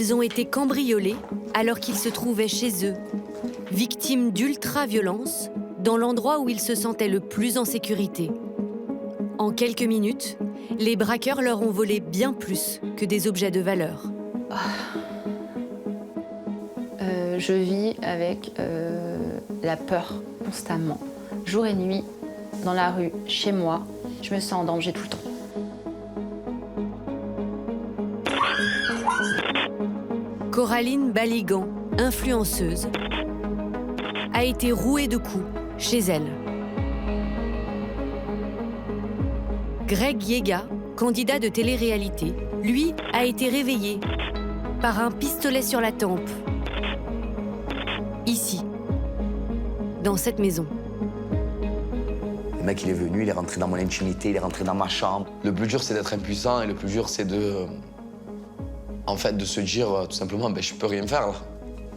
Ils ont été cambriolés alors qu'ils se trouvaient chez eux, victimes d'ultra-violence, dans l'endroit où ils se sentaient le plus en sécurité. En quelques minutes, les braqueurs leur ont volé bien plus que des objets de valeur. Je vis avec la peur constamment, jour et nuit, dans la rue, chez moi. Je me sens en danger tout le temps. Coraline Baligan, influenceuse, a été rouée de coups chez elle. Greg Yega, candidat de télé-réalité, lui, a été réveillé par un pistolet sur la tempe. Ici, dans cette maison. Le mec, il est venu, il est rentré dans mon intimité, il est rentré dans ma chambre. Le plus dur, c'est d'être impuissant et le plus dur, c'est de se dire tout simplement, je peux rien faire là.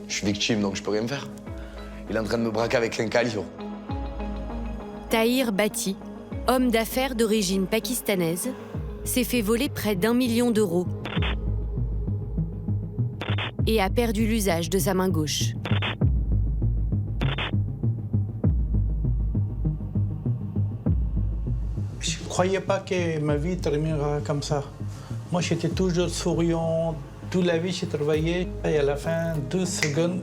Je suis victime, donc je peux rien faire. Il est en train de me braquer avec un calibre. Tahir Bhatti, homme d'affaires d'origine pakistanaise, s'est fait voler près d'1 million d'euros et a perdu l'usage de sa main gauche. Je ne croyais pas que ma vie terminerait comme ça. Moi, j'étais toujours souriant. Toute la vie, j'ai travaillé. Et à la fin, 12 secondes,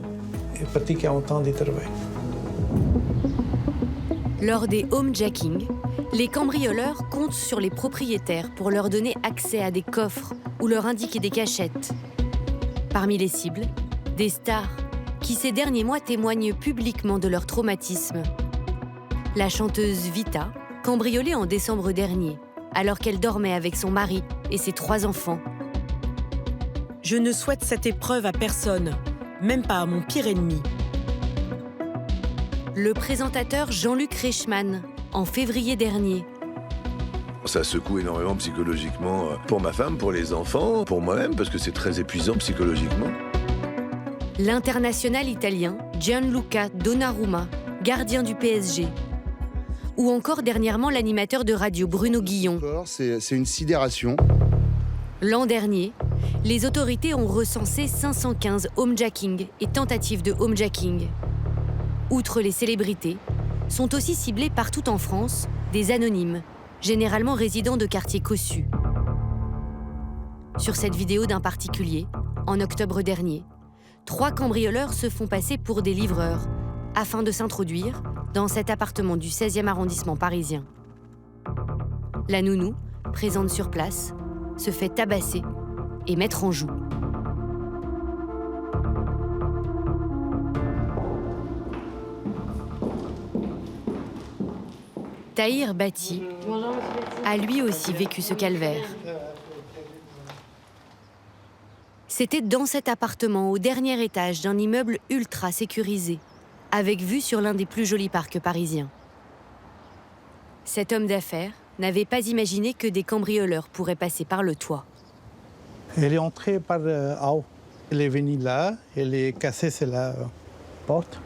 il est parti 40 ans de travail. Lors des homejacking, les cambrioleurs comptent sur les propriétaires pour leur donner accès à des coffres ou leur indiquer des cachettes. Parmi les cibles, des stars qui ces derniers mois témoignent publiquement de leur traumatisme. La chanteuse Vita, cambriolée en décembre dernier, alors qu'elle dormait avec son mari et ses 3 enfants. Je ne souhaite cette épreuve à personne, même pas à mon pire ennemi. Le présentateur Jean-Luc Reichmann, en février dernier. Ça secoue énormément psychologiquement pour ma femme, pour les enfants, pour moi-même, parce que c'est très épuisant psychologiquement. L'international italien Gianluca Donnarumma, gardien du PSG. Ou encore dernièrement l'animateur de radio Bruno Guillon. C'est une sidération. L'an dernier, les autorités ont recensé 515 homejacking et tentatives de homejacking. Outre les célébrités, sont aussi ciblés partout en France des anonymes, généralement résidents de quartiers cossus. Sur cette vidéo d'un particulier, en octobre dernier, 3 cambrioleurs se font passer pour des livreurs afin de s'introduire dans cet appartement du 16e arrondissement parisien. La nounou, présente sur place, se fait tabasser et mettre en joue. Tahir Bhatti a lui aussi vécu ce calvaire. C'était dans cet appartement au dernier étage d'un immeuble ultra sécurisé, avec vue sur l'un des plus jolis parcs parisiens. Cet homme d'affaires n'avait pas imaginé que des cambrioleurs pourraient passer par le toit. Elle est entrée par en haut. Elle est venue là, elle est cassée la porte.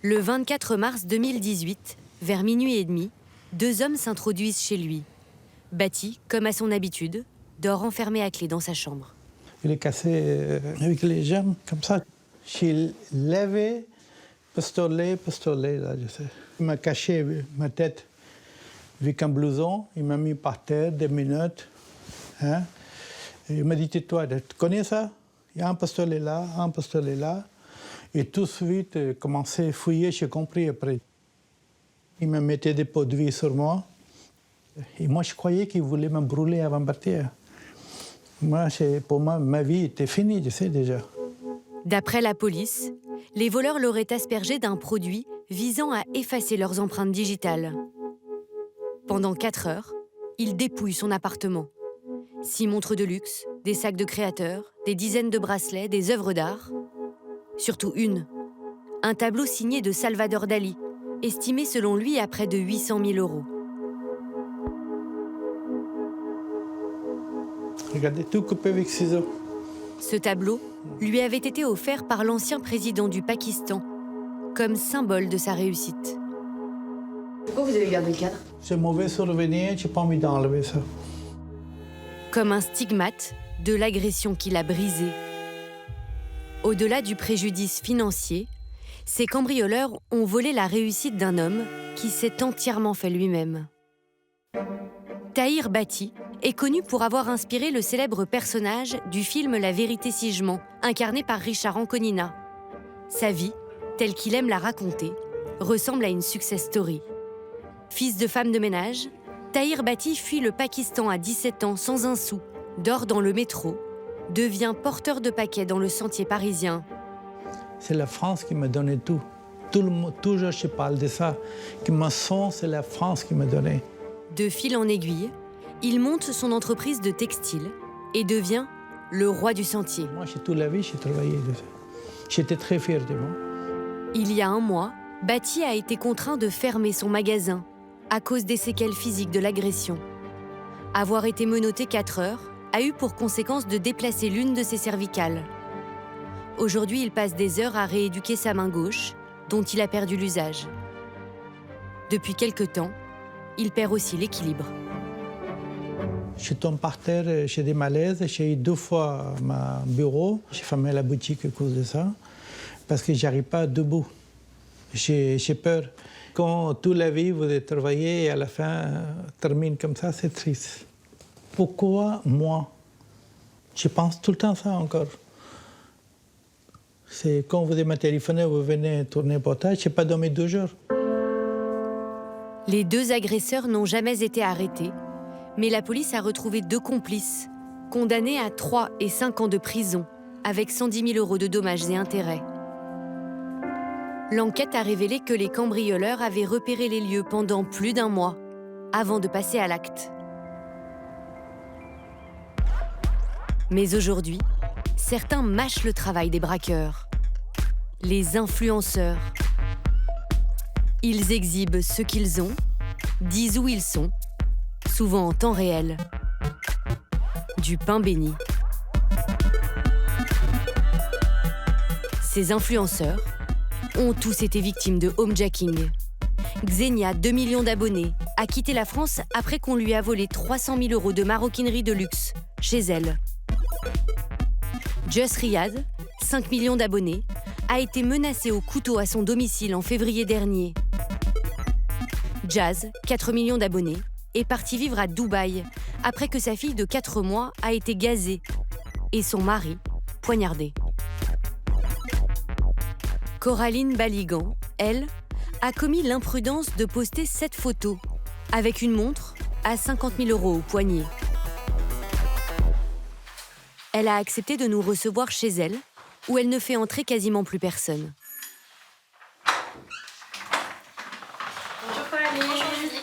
Le 24 mars 2018, vers minuit et demi, 2 hommes s'introduisent chez lui. Bhatti, comme à son habitude, dort enfermé à clé dans sa chambre. Elle est cassée avec les jambes, comme ça. J'ai levé, pistolet, là, je sais. Il m'a caché ma tête avec un blouson. Il m'a mis par terre 2 minutes. Hein? Et il m'a dit, tais-toi, tu connais ça? Il y a un pistolet là, un pistolet là. Et tout de suite, il a commencé à fouiller, j'ai compris après. Il me mettait des pots de vie sur moi. Et moi, je croyais qu'il voulait me brûler avant de partir. Pour moi, ma vie était finie, je sais déjà. D'après la police, les voleurs l'auraient aspergé d'un produit visant à effacer leurs empreintes digitales. Pendant 4 heures, ils dépouillent son appartement. 6 montres de luxe, des sacs de créateurs, des dizaines de bracelets, des œuvres d'art. Surtout un tableau signé de Salvador Dali, estimé selon lui à près de 800 000 euros. Regardez, tout coupé avec ciseaux. Ce tableau lui avait été offert par l'ancien président du Pakistan, comme symbole de sa réussite. Pourquoi vous avez gardé le cadre? C'est mauvais souvenir, j'ai pas envie d'enlever ça. Comme un stigmate de l'agression qui l'a brisé. Au-delà du préjudice financier, ces cambrioleurs ont volé la réussite d'un homme qui s'est entièrement fait lui-même. Tahir Bhatti est connu pour avoir inspiré le célèbre personnage du film La vérité si je mens, incarné par Richard Anconina. Sa vie, telle qu'il aime la raconter, ressemble à une success story. Fils de femme de ménage, Tahir Bhatti fuit le Pakistan à 17 ans sans un sou, dort dans le métro, devient porteur de paquets dans le sentier parisien. C'est la France qui m'a donné tout. Toujours je parle de ça. Que ma sang, c'est la France qui m'a donné. De fil en aiguille, il monte son entreprise de textile et devient le roi du sentier. Moi, toute la vie, j'ai travaillé de ça. J'étais très fier de moi. Il y a un mois, Bhatti a été contraint de fermer son magasin à cause des séquelles physiques de l'agression. Avoir été menotté 4 heures a eu pour conséquence de déplacer l'une de ses cervicales. Aujourd'hui, il passe des heures à rééduquer sa main gauche, dont il a perdu l'usage. Depuis quelque temps, il perd aussi l'équilibre. Je tombe par terre, j'ai des malaises, j'ai eu 2 fois mon bureau. J'ai fermé la boutique à cause de ça, parce que je n'arrive pas debout. J'ai peur. Quand toute la vie, vous avez travaillé et à la fin, termine comme ça, c'est triste. Pourquoi moi? Je pense tout le temps ça encore. C'est quand vous m'a téléphoné, vous venez tourner reportage, je n'ai pas dormi 2 jours. Les 2 agresseurs n'ont jamais été arrêtés, mais la police a retrouvé 2 complices, condamnés à 3 et 5 ans de prison, avec 110 000 € de dommages et intérêts. L'enquête a révélé que les cambrioleurs avaient repéré les lieux pendant plus d'1 mois, avant de passer à l'acte. Mais aujourd'hui, certains mâchent le travail des braqueurs. Les influenceurs. Ils exhibent ce qu'ils ont, disent où ils sont, souvent en temps réel. Du pain béni. Ces influenceurs ont tous été victimes de homejacking. Xenia, 2 millions d'abonnés, a quitté la France après qu'on lui a volé 300 000 € de maroquinerie de luxe, chez elle. Just Riyad, 5 millions d'abonnés, a été menacé au couteau à son domicile en février dernier. Jazz, 4 millions d'abonnés, est parti vivre à Dubaï après que sa fille de 4 mois a été gazée et son mari poignardé. Coraline Baligan, elle, a commis l'imprudence de poster cette photo avec une montre à 50 000 € au poignet. Elle a accepté de nous recevoir chez elle, où elle ne fait entrer quasiment plus personne. Bonjour Coraline. Bonjour Julie.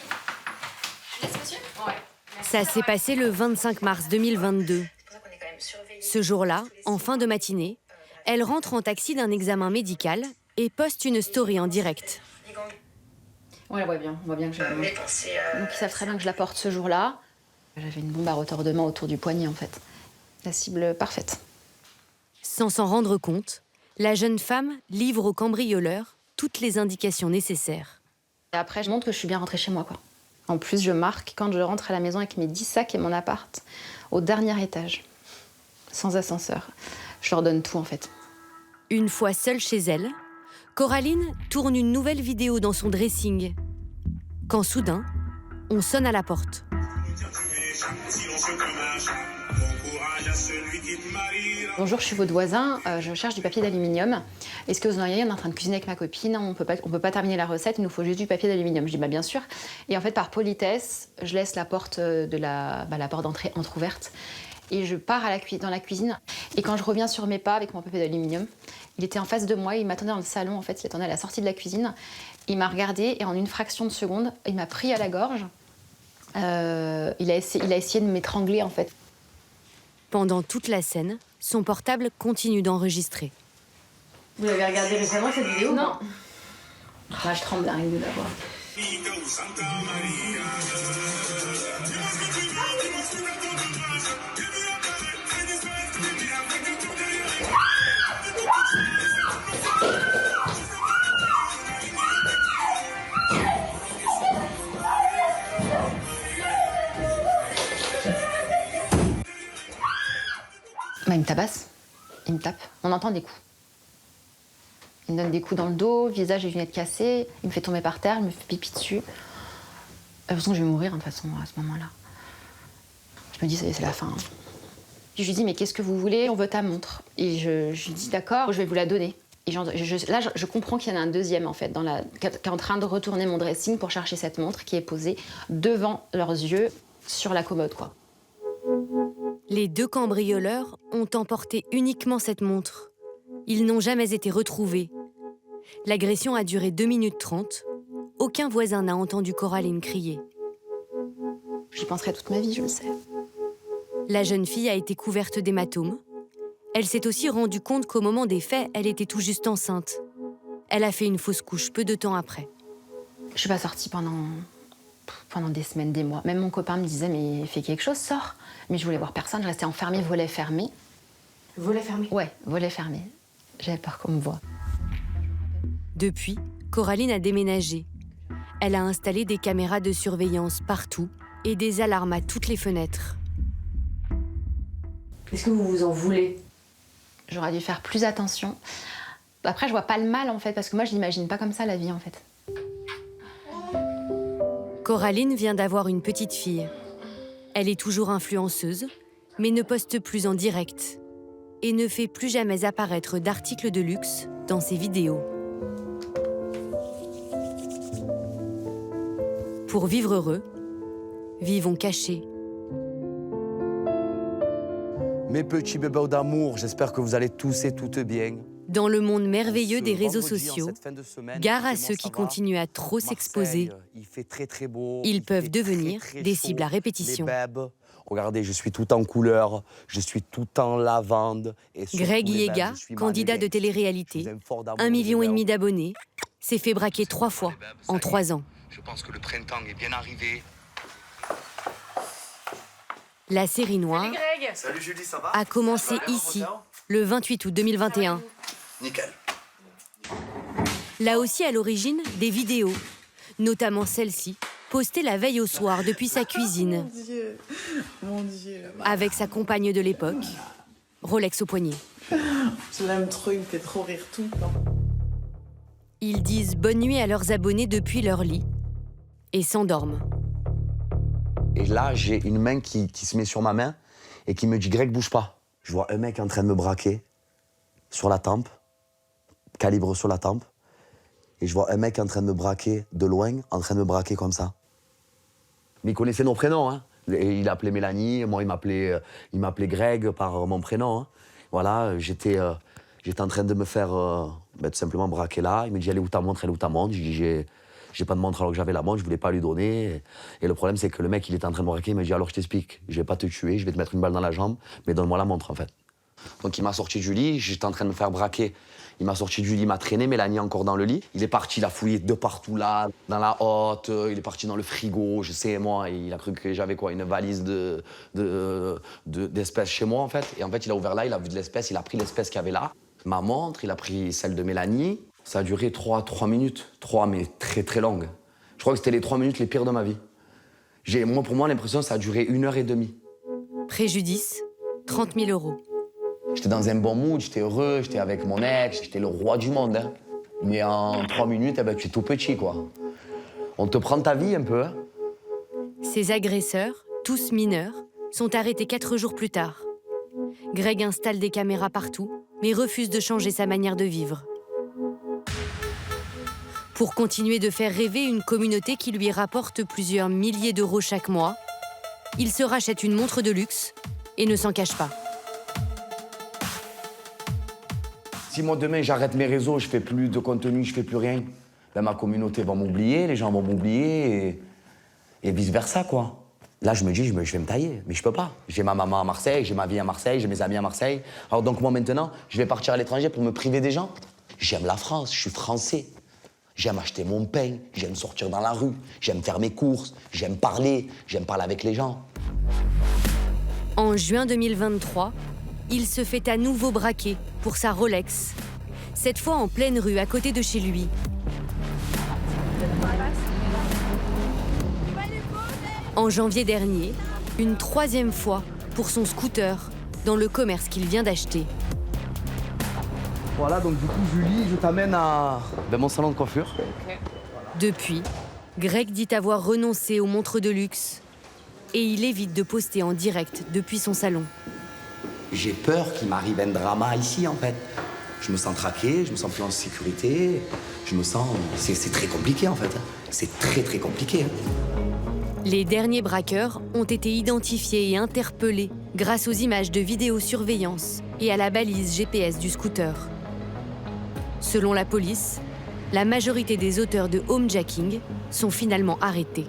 Je laisse monsieur ? Ouais. Ça s'est passé le 25 mars 2022. Ce jour-là, en fin de matinée, elle rentre en taxi d'un examen médical et poste une story en direct. On la voit bien, on voit bien que je... Donc ils savent très bien que je la porte ce jour-là. J'avais une bombe à retordement autour du poignet en fait. La cible parfaite. Sans s'en rendre compte, la jeune femme livre aux cambrioleurs toutes les indications nécessaires. Et après, je montre que je suis bien rentrée chez moi, quoi. En plus, je marque quand je rentre à la maison avec mes 10 sacs et mon appart, au dernier étage, sans ascenseur. Je leur donne tout, en fait. Une fois seule chez elle, Coraline tourne une nouvelle vidéo dans son dressing. Quand soudain, on sonne à la porte. Bonjour, je suis votre voisin, je cherche du papier d'aluminium. Est-ce que vous en avez? On est en train de cuisiner avec ma copine, on peut pas terminer la recette, il nous faut juste du papier d'aluminium. Je dis bah bien sûr. Et en fait, par politesse, je laisse la porte la porte d'entrée entrouverte. Et je pars dans la cuisine. Et quand je reviens sur mes pas avec mon papier d'aluminium, il était en face de moi, il m'attendait dans le salon, en fait, il attendait à la sortie de la cuisine. Il m'a regardé et en une fraction de seconde, il m'a pris à la gorge. Il a essayé de m'étrangler, en fait. Pendant toute la scène, son portable continue d'enregistrer. Vous avez regardé récemment cette vidéo? Non. Je tremble rien de la voir. Bah, il me tabasse, il me tape. On entend des coups. Il me donne des coups dans le dos, visage et lunettes cassées. Il me fait tomber par terre, il me fait pipi dessus. De toute façon, je vais mourir, de toute façon, à ce moment-là. Je me dis, ça y est, c'est la fin. Je lui dis, mais qu'est-ce que vous voulez? On veut ta montre. Et je lui dis, d'accord, je vais vous la donner. Et là, je comprends qu'il y en a un deuxième, en fait, qui est en train de retourner mon dressing pour chercher cette montre qui est posée devant leurs yeux sur la commode, quoi. Les 2 cambrioleurs ont emporté uniquement cette montre. Ils n'ont jamais été retrouvés. L'agression a duré 2 minutes 30. Aucun voisin n'a entendu Coraline crier. J'y penserai toute ma vie, je le sais. La jeune fille a été couverte d'hématomes. Elle s'est aussi rendue compte qu'au moment des faits, elle était tout juste enceinte. Elle a fait une fausse couche peu de temps après. Je suis pas sortie pendant des semaines, des mois. Même mon copain me disait, mais fais quelque chose, sors. Mais je voulais voir personne, je restais enfermée, volet fermé. Volet fermé? Ouais, volet fermé. J'avais peur qu'on me voie. Depuis, Coraline a déménagé. Elle a installé des caméras de surveillance partout et des alarmes à toutes les fenêtres. Est-ce que vous vous en voulez? J'aurais dû faire plus attention. Après, je vois pas le mal, en fait, parce que moi, je l'imagine pas comme ça, la vie, en fait. Coraline vient d'avoir une petite fille. Elle est toujours influenceuse, mais ne poste plus en direct et ne fait plus jamais apparaître d'articles de luxe dans ses vidéos. Pour vivre heureux, vivons cachés. Mes petits bébés d'amour, j'espère que vous allez tous et toutes bien. Dans le monde merveilleux des réseaux Vendredi, en sociaux, cette fin de semaine, gare à comment ceux ça qui va? continuent à trop s'exposer. Marseille, il fait très très beau. Ils il peuvent fait devenir très, très des chaud. cibles à répétition. Les bèbes, regardez, je suis tout en couleur, je suis tout en lavande. Et surtout, Greg les bèbes, Yega, je suis candidat de magnifique. télé-réalité, Je vous aime fort d'amour, 1,5 million les bèbes. d'abonnés, s'est fait braquer 3 fois en 3 ans. Je pense que le printemps est bien arrivé. La série noire Salut Julie, ça va? a commencé ici, le 28 août 2021. Nickel. Là aussi à l'origine, des vidéos, notamment celle-ci, postée la veille au soir depuis sa cuisine, Mon Dieu. avec sa compagne de l'époque, Rolex au poignet. Je l'aime trop, il me fait trop rire tout le temps. Ils disent bonne nuit à leurs abonnés depuis leur lit et s'endorment. Et là, j'ai une main qui se met sur ma main et qui me dit « Greg, bouge pas ». Je vois un mec en train de me braquer sur la tempe, calibre sur la tempe. Et je vois un mec en train de me braquer de loin, en train de me braquer comme ça. Mais il connaissait nos prénoms, hein. Et il appelait Mélanie, moi il m'appelait Greg par mon prénom. Hein. Voilà, j'étais en train de me faire tout simplement braquer là. Il me dit « Elle est où ta montre, elle est où ta montre ?» Je dis j'ai pas de montre alors que j'avais la montre, je voulais pas lui donner. Et le problème, c'est que le mec, il était en train de me braquer, il m'a dit « Alors je t'explique, je vais pas te tuer, je vais te mettre une balle dans la jambe, mais donne-moi la montre en fait. » Donc il m'a sorti du lit, j'étais en train de me faire braquer. Il m'a sorti du lit, il m'a traîné, Mélanie encore dans le lit. Il est parti, il a fouillé de partout là, dans la hotte, il est parti dans le frigo, je sais, moi, il a cru que j'avais quoi, une valise d'espèces chez moi en fait. Et en fait, il a ouvert là, il a vu de l'espèce, il a pris l'espèce qu'il y avait là. Ma montre, il a pris celle de Mélanie. Ça a duré 3 minutes, 3 mais très très longues. Je crois que c'était les 3 minutes les pires de ma vie. Pour moi, l'impression que ça a duré 1h30. Préjudice, 30 000 €. J'étais dans un bon mood, j'étais heureux, j'étais avec mon ex, j'étais le roi du monde. Hein. Mais en 3 minutes, tu es tout petit, quoi. On te prend ta vie un peu. Hein. Ces agresseurs, tous mineurs, sont arrêtés 4 jours plus tard. Greg installe des caméras partout, mais refuse de changer sa manière de vivre. Pour continuer de faire rêver une communauté qui lui rapporte plusieurs milliers d'euros chaque mois, il se rachète une montre de luxe et ne s'en cache pas. Si moi demain j'arrête mes réseaux, je fais plus de contenu, je fais plus rien, ben, ma communauté va m'oublier, les gens vont m'oublier et vice versa quoi. Là je me dis je vais me tailler, mais je peux pas. J'ai ma maman à Marseille, j'ai ma vie à Marseille, j'ai mes amis à Marseille. Alors donc moi maintenant, je vais partir à l'étranger pour me priver des gens. J'aime la France, je suis français. J'aime acheter mon pain, j'aime sortir dans la rue, j'aime faire mes courses, j'aime parler avec les gens. En juin 2023, il se fait à nouveau braquer pour sa Rolex. Cette fois en pleine rue, à côté de chez lui. En janvier dernier, une 3e fois pour son scooter, dans le commerce qu'il vient d'acheter. Voilà, donc du coup, Julie, je t'amène à mon salon de coiffure. Depuis, Greg dit avoir renoncé aux montres de luxe et il évite de poster en direct depuis son salon. J'ai peur qu'il m'arrive un drama ici, en fait. Je me sens traqué, je me sens plus en sécurité, je me sens... C'est très compliqué, en fait. C'est très, très compliqué. Les derniers braqueurs ont été identifiés et interpellés grâce aux images de vidéosurveillance et à la balise GPS du scooter. Selon la police, la majorité des auteurs de homejacking sont finalement arrêtés.